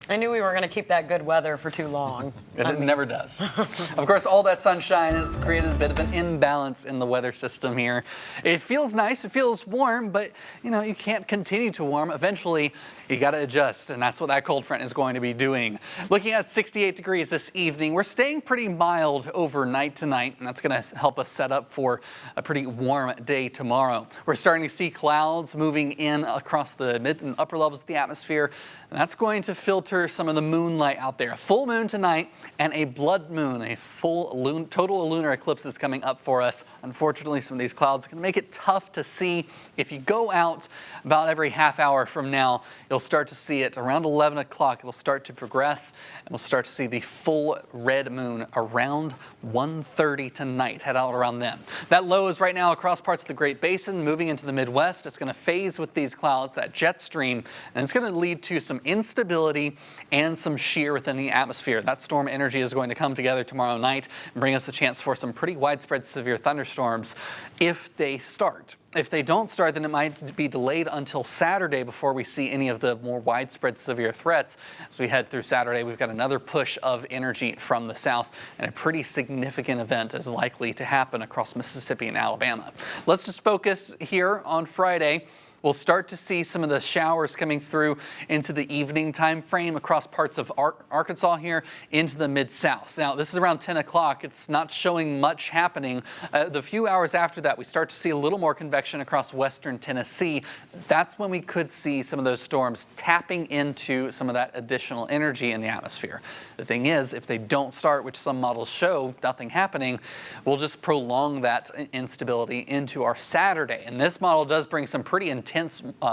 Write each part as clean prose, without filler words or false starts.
I knew we weren't going to keep that good weather for too long. It never does. Of course, all that sunshine has created a bit of an imbalance in the weather system here. It feels nice, it feels warm, but you can't continue to warm. Eventually, you got to adjust, and that's what that cold front is going to be doing. Looking at 68 degrees this evening, we're staying pretty mild overnight tonight, and that's going to help us set up for a pretty warm day tomorrow. We're starting to see clouds moving in across the mid and upper levels of the atmosphere, and that's going to filter some of the moonlight out there. A full moon tonight and a blood moon, a full total lunar eclipse is coming up for us. Unfortunately, some of these clouds are going to make it tough to see. If you go out about every half hour from now, you'll start to see it around 11 o'clock. It'll start to progress, and we'll start to see the full red moon around 1:30 tonight. Head out around then. That low is right now across parts of the Great Basin, moving into the Midwest. It's going to phase with these clouds, that jet stream, and it's going to lead to some instability and some shear within the atmosphere. That storm energy is going to come together tomorrow night and bring us the chance for some pretty widespread severe thunderstorms if they start. If they don't start, then it might be delayed until Saturday before we see any of the more widespread severe threats. As we head through Saturday, we've got another push of energy from the south, and a pretty significant event is likely to happen across Mississippi and Alabama. Let's just focus here on Friday. We'll start to see some of the showers coming through into the evening time frame across parts of Arkansas here into the mid-south. Now, this is around 10 o'clock. It's not showing much happening. The few hours after that, we start to see a little more convection across western Tennessee. That's when we could see some of those storms tapping into some of that additional energy in the atmosphere. The thing is, if they don't start, which some models show nothing happening, we'll just prolong that instability into our Saturday. And this model does bring some pretty intense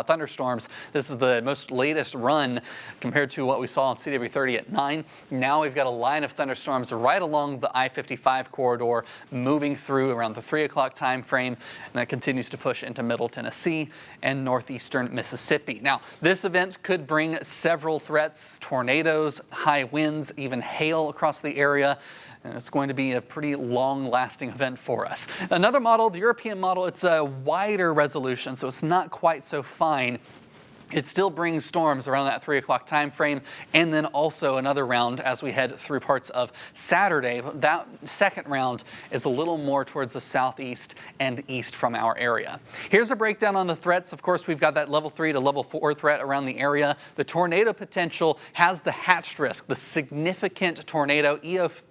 thunderstorms. This is the most latest run compared to what we saw on CW30 at 9. Now we've got a line of thunderstorms right along the I-55 corridor, moving through around the 3 o'clock time frame, and that continues to push into middle Tennessee and northeastern Mississippi. Now, this event could bring several threats: tornadoes, high winds, even hail across the area. And it's going to be a pretty long-lasting event for us. Another model, the European model, it's a wider resolution, so it's not quite so fine. It still brings storms around that 3 o'clock time frame, and then also another round as we head through parts of Saturday. That second round is a little more towards the southeast and east from our area. Here's a breakdown on the threats. Of course, we've got that level 3 to level 4 threat around the area. The tornado potential has the hatched risk, the significant tornado, EF2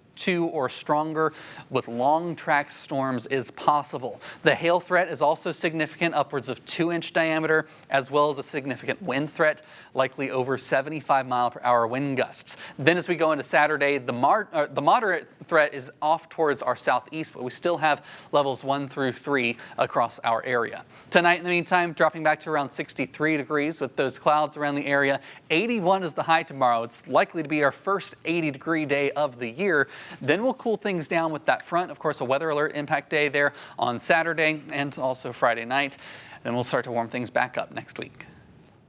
or stronger with long track storms is possible. The hail threat is also significant, upwards of 2-inch diameter, as well as a significant wind threat, likely over 75-mile-per-hour wind gusts. Then as we go into Saturday, the moderate threat is off towards our southeast, but we still have levels 1 through 3 across our area. Tonight, in the meantime, dropping back to around 63 degrees with those clouds around the area. 81 is the high tomorrow. It's likely to be our first 80-degree day of the year. Then we'll cool things down with that front. Of course, a weather alert impact day there on Saturday and also Friday night. Then we'll start to warm things back up next week.